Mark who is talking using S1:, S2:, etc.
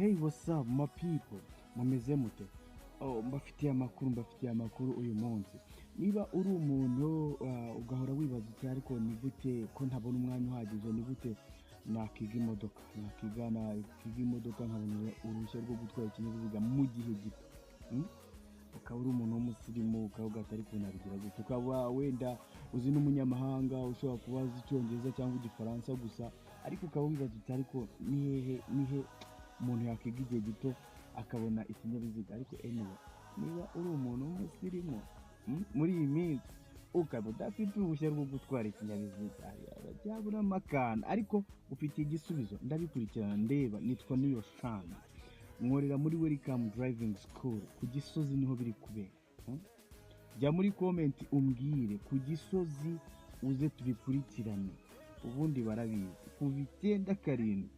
S1: Hey, what's up, my people? Mumeze mute? Oh, mbafitiye amakuru uyu munsi. Niba uri umuntu ugahora wibaza uti ariko ni gute ko ntabona umwanya uhagije, ni gute nakiga imodoka nkabona uruhushya rwo gutwara ikinyabiziga mu gihe gito. Ukaba uri umuntu w'umusirimu ukavuga ati ariko nabigira gute, ukaba wenda uzi n'umunyamahanga ushobora kuba azi icyongereza cyangwa igifaransa gusa, ariko ukaba wibaza uti ariko nihe umuntu yakiga igihe gito akabona ikinyabiziga. Ariko anyway, niba uri umuntu w'umusirimu muri iyi minsi ukaba udafite uruhushya rwo gutwara ikinyabiziga, byaburamo akantu, ariko ufite igisubizo. Ndabikurikirana ndeba, nitwa Niyo Shana, nkorera muri Welcome Driving School ku Gisozi, niho biri kubera. Jya muri comment umbwire ku Gisozi uze tubikurikirane, ubundi barabizi kuva 9 karindwi